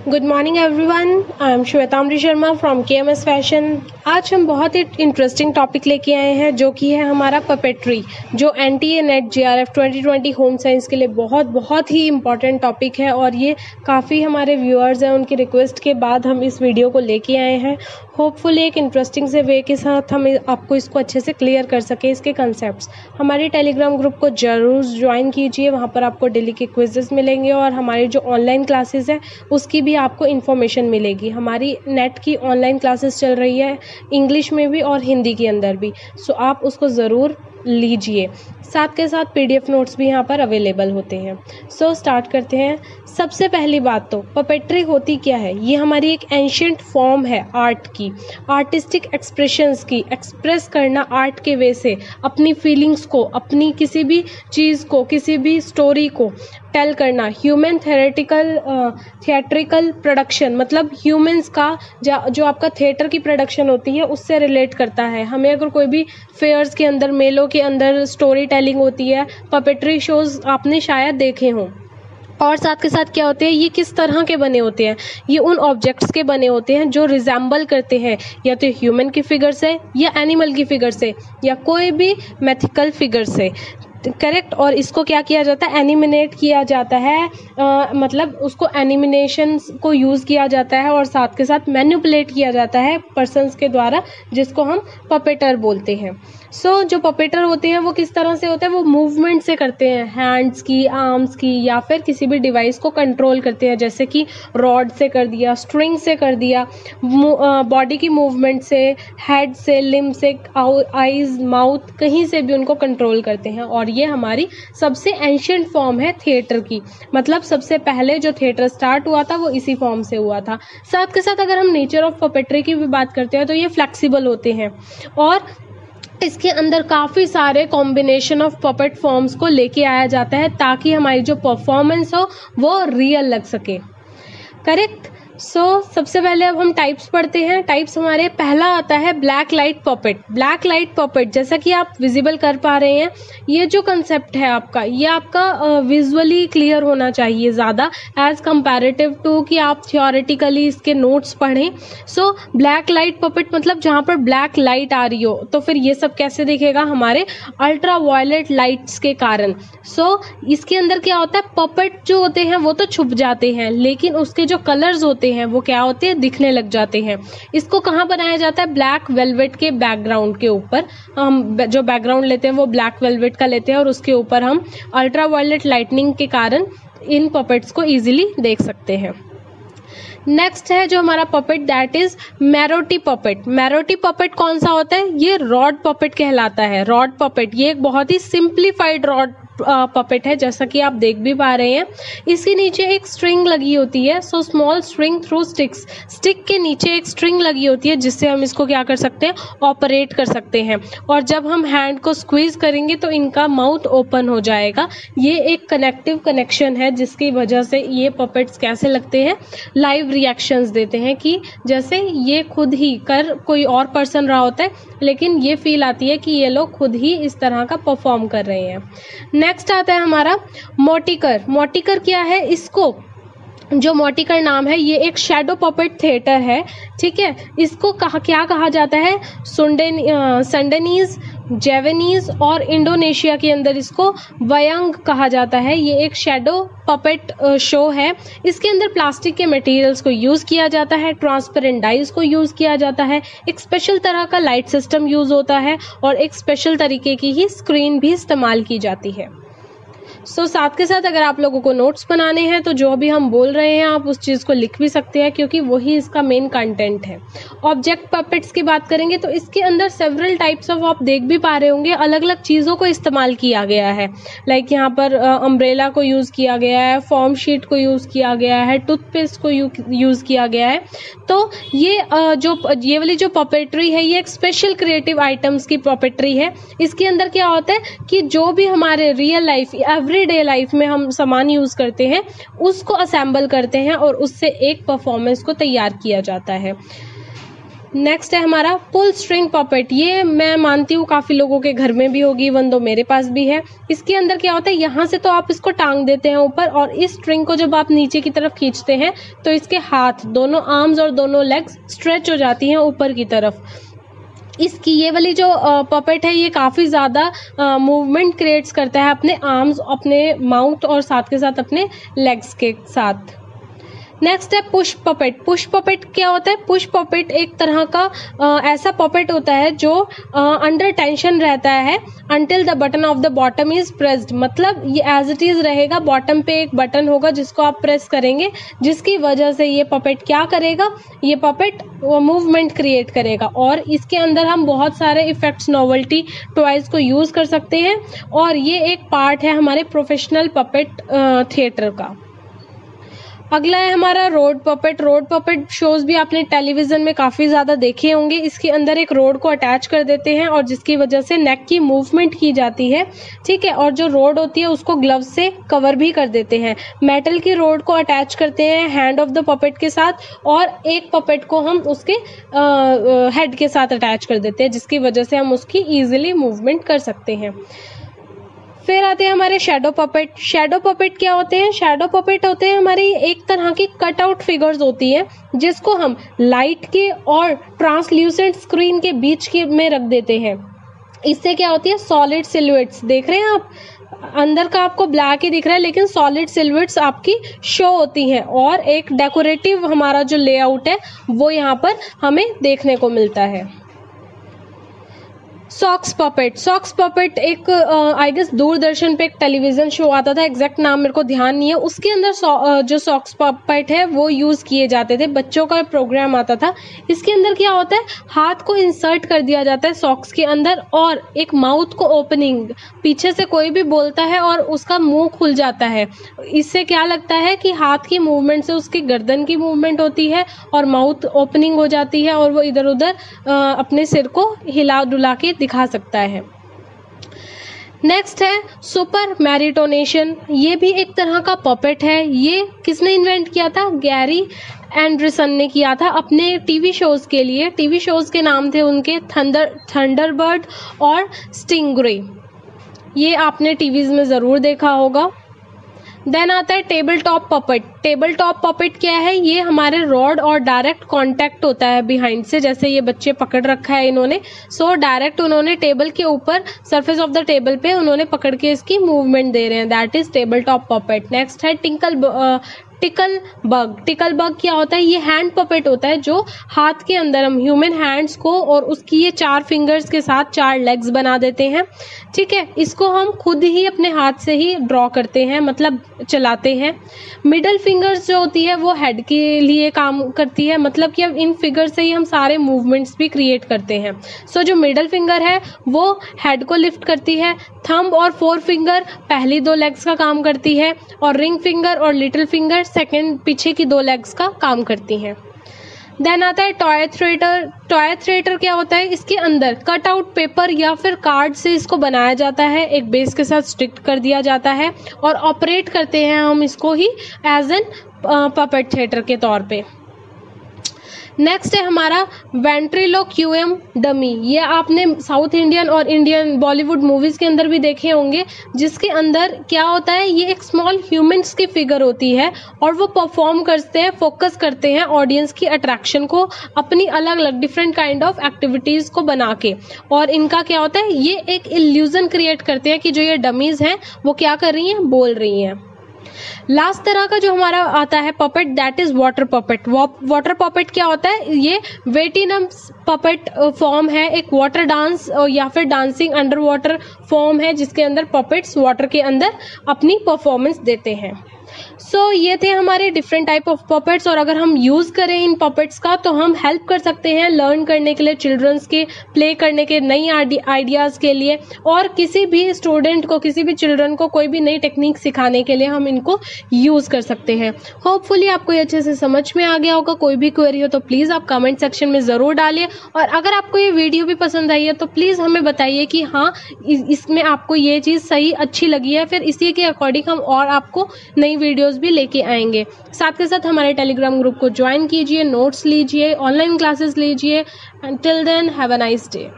Good morning everyone, I am Shwetambari Sharma from KMS fashion. आज हम बहुत ही इंटरेस्टिंग टॉपिक लेके आए हैं जो कि है हमारा पपेट्री, जो NTA NET JRF 2020 home science के लिए बहुत ही इम्पॉर्टेंट टॉपिक है। और ये काफ़ी हमारे व्यूअर्स हैं, उनकी रिक्वेस्ट के बाद हम इस वीडियो को लेके आए हैं। होपफुली एक इंटरेस्टिंग से वे के साथ हम आपको इसको अच्छे से क्लियर कर सके, इसके कंसेप्ट्स। हमारे टेलीग्राम ग्रुप को ज़रूर ज्वाइन कीजिए, वहाँ पर आपको डेली के क्विजेस मिलेंगे और हमारी जो ऑनलाइन क्लासेस है उसकी भी आपको इन्फॉर्मेशन मिलेगी। हमारी नेट की ऑनलाइन क्लासेस चल रही है, इंग्लिश में भी और हिंदी के अंदर भी, सो आप उसको ज़रूर लीजिए। साथ के साथ PDF नोट्स भी यहाँ पर अवेलेबल होते हैं। सो स्टार्ट करते हैं। सबसे पहली बात तो पपेट्री होती क्या है। ये हमारी एक एंशियंट फॉर्म है आर्ट की, आर्टिस्टिक एक्सप्रेशंस की। एक्सप्रेस करना आर्ट के वे से, अपनी फीलिंग्स को, अपनी किसी भी चीज़ को, किसी भी स्टोरी को टेल करना। ह्यूमन थिएट्रिकल प्रोडक्शन, मतलब ह्यूमंस का जो आपका थिएटर की प्रोडक्शन होती है उससे रिलेट करता है। हमें अगर कोई भी फेयर्स के अंदर, मेलों के अंदर स्टोरी टेलिंग होती है, पपेट्री शोज आपने शायद देखे हों। और साथ के साथ क्या होते हैं, ये किस तरह के बने होते हैं, ये उन ऑब्जेक्ट्स के बने होते हैं जो रिजेंबल करते हैं या तो ह्यूमन की फिगर से, या एनिमल की फिगर से, या कोई भी मैथिकल फिगर से। करेक्ट। और इसको क्या किया जाता है, एनिमिनेट किया जाता है, मतलब उसको एनिमिनेशन को यूज़ किया जाता है और साथ के साथ मैनिपुलेट किया जाता है पर्सन्स के द्वारा, जिसको हम पपेटर बोलते हैं। सो जो पपेटर होते हैं वो किस तरह से होते हैं, वो मूवमेंट से करते हैं, हैंड्स की, आर्म्स की, या फिर किसी भी डिवाइस को कंट्रोल करते हैं, जैसे कि रॉड से कर दिया, स्ट्रिंग से कर दिया, बॉडी की मूवमेंट से, हेड से, लिम्ब से, आईज, माउथ, कहीं से भी उनको कंट्रोल करते हैं। और ये हमारी सबसे एंशियंट फॉर्म है थिएटर की, मतलब सबसे पहले जो थिएटर स्टार्ट हुआ था वो इसी फॉर्म से हुआ था। साथ के साथ अगर हम नेचर ऑफ पपेट्री की भी बात करते हैं तो ये फ्लेक्सिबल होते हैं और इसके अंदर काफ़ी सारे कॉम्बिनेशन ऑफ पपेट फॉर्म्स को लेके आया जाता है ताकि हमारी जो परफॉर्मेंस हो वो रियल लग सके। करेक्ट। सो सबसे पहले अब हम टाइप्स पढ़ते हैं। टाइप्स हमारे पहला आता है black light puppet. Black light puppet, जैसा कि आप विजिबल कर पा रहे हैं, ये जो कंसेप्ट है आपका, ये आपका विजुअली क्लियर होना चाहिए ज़्यादा एज कंपैरेटिव टू कि आप थियोरेटिकली इसके नोट्स पढ़ें। सो ब्लैक लाइट पपेट मतलब जहाँ पर ब्लैक लाइट आ रही हो, तो फिर ये सब कैसे दिखेगा, हमारे अल्ट्रा वायलेट लाइट्स के कारण। सो इसके अंदर क्या होता है, पपेट जो होते हैं वो तो छुप जाते हैं, लेकिन उसके जो कलर्स होते हैं वो क्या होते हैं, दिखने लग जाते हैं। इसको कहाँ बनाया जाता है, ब्लैक वेलवेट के बैकग्राउंड के ऊपर। हम जो बैकग्राउंड लेते हैं वो ब्लैक वेलवेट का लेते हैं और उसके ऊपर हम अल्ट्रा वायलेट लाइटनिंग के कारण इन पपेट्स को इजीली देख सकते हैं। नेक्स्ट है जो हमारा पपेट, दैट इज मैरोटी पपेट। मैरोटी पपेट कौन सा होता है, ये रॉड पपेट कहलाता है। रॉड पपेट ये एक बहुत ही सिंप्लीफाइड रॉड पपेट है, जैसा कि आप देख भी पा रहे हैं। इसके नीचे एक स्ट्रिंग लगी होती है, so small string through sticks. Stick के नीचे एक स्ट्रिंग लगी होती है जिससे हम इसको क्या कर सकते हैं, ऑपरेट कर सकते हैं। और जब हम हैंड को स्क्वीज करेंगे तो इनका माउथ ओपन हो जाएगा। ये एक कनेक्टिव कनेक्शन है जिसकी वजह से ये पपेट्स कैसे लगते हैं, लाइव रिएक्शंस देते हैं, कि जैसे ये खुद ही कर कोई और पर्सन रहा होता है, लेकिन ये फील आती है कि ये लोग खुद ही इस तरह का परफॉर्म कर रहे हैं। नेक्स्ट आता है हमारा मोटिकर। मोटिकर क्या है, इसको जो मोटिकर नाम है, ये एक शैडो पपेट थिएटर है। ठीक है। इसको क्या कहा जाता है, संडेनीज, जेवेनीज और इंडोनेशिया के अंदर इसको वयंग कहा जाता है। ये एक शैडो पपेट शो है। इसके अंदर प्लास्टिक के मटेरियल्स को यूज़ किया जाता है, ट्रांसपेरेंट डाइज को यूज़ किया जाता है, एक स्पेशल तरह का लाइट सिस्टम यूज़ होता है और एक स्पेशल तरीके की ही स्क्रीन भी इस्तेमाल की जाती है। सो साथ के साथ अगर आप लोगों को नोट्स बनाने हैं तो जो भी हम बोल रहे हैं आप उस चीज़ को लिख भी सकते हैं, क्योंकि वही इसका मेन कंटेंट है। ऑब्जेक्ट पपेट्स की बात करेंगे तो इसके अंदर सेवरल टाइप्स ऑफ, आप देख भी पा रहे होंगे, अलग अलग चीज़ों को इस्तेमाल किया गया है। लाइक यहाँ पर अम्ब्रेला को यूज़ किया गया है, फॉर्म शीट को यूज़ किया गया है, टूथपेस्ट को यूज़ किया गया है। तो ये ये वाली जो पपेट्री है ये एक स्पेशल क्रिएटिव आइटम्स की पपेट्री है। इसके अंदर क्या होता है कि जो भी हमारे रियल लाइफ, एवरीडे लाइफ में हम सामान यूज करते हैं उसको असेंबल करते हैं और उससे एक परफॉर्मेंस को तैयार किया जाता है। नेक्स्ट है हमारा पुल स्ट्रिंग पपेट। ये मैं मानती हूँ काफ़ी लोगों के घर में भी होगी, इवन दो मेरे पास भी है। इसके अंदर क्या होता है, यहाँ से तो आप इसको टांग देते हैं ऊपर, और इस स्ट्रिंग को जब आप नीचे की तरफ खींचते हैं तो इसके हाथ, दोनों आर्म्स और दोनों लेग्स स्ट्रेच हो जाती हैं ऊपर की तरफ। इसकी ये वाली जो पपेट है ये काफ़ी ज़्यादा मूवमेंट क्रिएट्स करता है अपने आर्म्स, अपने माउथ और साथ के साथ अपने लेग्स के साथ। नेक्स्ट है पुश पपेट। पुश पपेट क्या होता है? पुश पपेट एक तरह का ऐसा पपेट होता है जो अंडर टेंशन रहता है until the button of the bottom is pressed. मतलब ये एज इट इज रहेगा, बॉटम पे एक बटन होगा जिसको आप प्रेस करेंगे, जिसकी वजह से ये पपेट क्या करेगा, ये पपेट मूवमेंट क्रिएट करेगा। और इसके अंदर हम बहुत सारे इफेक्ट्स, नोवेल्टी टॉयज को यूज कर सकते हैं, और ये एक पार्ट है हमारे प्रोफेशनल पपेट थिएटर का। अगला है हमारा road puppet. Road puppet shows भी आपने टेलीविजन में काफी ज्यादा देखे होंगे। इसके अंदर एक रोड को अटैच कर देते हैं और जिसकी वजह से नेक की मूवमेंट की जाती है, ठीक है। और जो रोड होती है उसको ग्लव्स से कवर भी कर देते हैं। मेटल की रोड को अटैच करते हैं हैंड ऑफ द पपेट के साथ, और एक पपेट को हम उसके हेड के साथ अटैच कर देते हैं, जिसकी वजह से हम उसकी इजीली मूवमेंट कर सकते हैं। फिर आते हैं हमारे शेडो पपेट। शेडो पपेट क्या होते हैं? शेडो पपेट होते हैं हमारी एक तरह की कट आउट फिगर्स होती है, जिसको हम लाइट के और ट्रांसल्यूसेंट स्क्रीन के बीच के में रख देते हैं। इससे क्या होती है, सॉलिड सिलुएट्स देख रहे हैं आप, अंदर का आपको ब्लैक ही दिख रहा है लेकिन सॉलिड सिलुएट्स आपकी शो होती हैं, और एक डेकोरेटिव हमारा जो लेआउट है वो यहाँ पर हमें देखने को मिलता है। Socks puppet. सॉक्स पपेट एक आई गेस दूरदर्शन पे एक टेलीविजन शो आता था, एग्जैक्ट नाम मेरे को ध्यान नहीं है। उसके अंदर जो सॉक्स पपेट है वो यूज किए जाते थे, बच्चों का प्रोग्राम आता था। इसके अंदर क्या होता है, हाथ को इंसर्ट कर दिया जाता है सॉक्स के अंदर, और एक माउथ को ओपनिंग, पीछे से कोई भी बोलता है और उसका मुंह खुल जाता है। इससे क्या लगता है कि हाथ की मूवमेंट से उसकी गर्दन की मूवमेंट होती है और माउथ ओपनिंग हो जाती है, और वो इधर उधर अपने सिर को हिला डुला के दिखा सकता है। नेक्स्ट है सुपर मैरिटोनेशन। ये भी एक तरह का पपेट है। ये किसने इन्वेंट किया था? गैरी एंडरसन ने किया था अपने टीवी शोज के लिए। टीवी शोज के नाम थे उनके थंडरबर्ड और स्टिंगरे। ये आपने टीवीज में जरूर देखा होगा। देन आता है table top puppet. Table top puppet क्या है? ये हमारे रॉड और डायरेक्ट कांटेक्ट होता है बिहाइंड से, जैसे ये बच्चे पकड़ रखा है इन्होंने, सो डायरेक्ट उन्होंने टेबल के ऊपर सरफेस ऑफ द टेबल पे उन्होंने पकड़ के इसकी मूवमेंट दे रहे हैं, that is table top puppet. Next है टिकल बग। टिकल बग क्या होता है? ये हैंड पपेट होता है जो हाथ के अंदर हम ह्यूमन हैंड्स को और उसकी ये 4 फिंगर्स के साथ 4 लेग्स बना देते हैं, ठीक है। इसको हम खुद ही अपने हाथ से ही ड्रॉ करते हैं, मतलब चलाते हैं। मिडल फिंगर्स जो होती है वो हेड के लिए काम करती है, मतलब कि अब इन फिगर से ही हम सारे मूवमेंट्स भी क्रिएट करते हैं। सो जो मिडल फिंगर है वो हेड को लिफ्ट करती है, थंब और 4 फिंगर पहली 2 लेग्स का काम करती है, और रिंग फिंगर और लिटिल फिंगर सेकेंड पीछे की 2 लेग्स का काम करती हैं। देन आता है टॉय थ्रेटर। टॉय थ्रेटर क्या होता है? इसके अंदर कट आउट पेपर या फिर कार्ड से इसको बनाया जाता है, एक बेस के साथ स्टिक कर दिया जाता है, और ऑपरेट करते हैं हम इसको ही एज एन पपेट थिएटर के तौर पे। नेक्स्ट है हमारा वेंट्रिलोक्वियम डमी। ये आपने साउथ इंडियन और इंडियन बॉलीवुड मूवीज के अंदर भी देखे होंगे, जिसके अंदर क्या होता है, ये एक स्मॉल ह्यूमंस की फिगर होती है और वो परफॉर्म करते हैं, फोकस करते हैं ऑडियंस की अट्रैक्शन को अपनी अलग अलग डिफरेंट काइंड ऑफ एक्टिविटीज को बना के, और इनका क्या होता है, ये एक इल्यूजन क्रिएट करते हैं कि जो ये डमीज हैं वो क्या कर रही हैं, बोल रही हैं। लास्ट तरह का जो हमारा आता है puppet, that is water puppet. Water puppet क्या होता है? ये वेटिनम पपेट फॉर्म है, एक वाटर डांस या फिर डांसिंग अंडर वाटर फॉर्म है, जिसके अंदर पपेट्स वाटर के अंदर अपनी परफॉर्मेंस देते हैं। सो ये थे हमारे डिफरेंट टाइप ऑफ पपेट्स, और अगर हम यूज करें इन पपेट्स का तो हम हेल्प कर सकते हैं लर्न करने के लिए, चिल्ड्रंस के प्ले करने के नई आइडियाज के लिए, और किसी भी स्टूडेंट को, किसी भी चिल्ड्रन को कोई भी नई टेक्निक सिखाने के लिए हम इनको यूज कर सकते हैं। होपफुली आपको ये अच्छे से समझ में आ गया होगा। कोई भी क्वेरी हो तो प्लीज आप कमेंट सेक्शन में जरूर डालिए, और अगर आपको ये वीडियो भी पसंद आई है तो प्लीज हमें बताइए कि हाँ इसमें आपको ये चीज सही अच्छी लगी है, फिर इसी के अकॉर्डिंग हम और आपको नई नई वीडियोस भी लेके आएंगे। साथ के साथ हमारे टेलीग्राम ग्रुप को ज्वाइन कीजिए, नोट्स लीजिए, ऑनलाइन क्लासेस लीजिए। Till then have a nice day.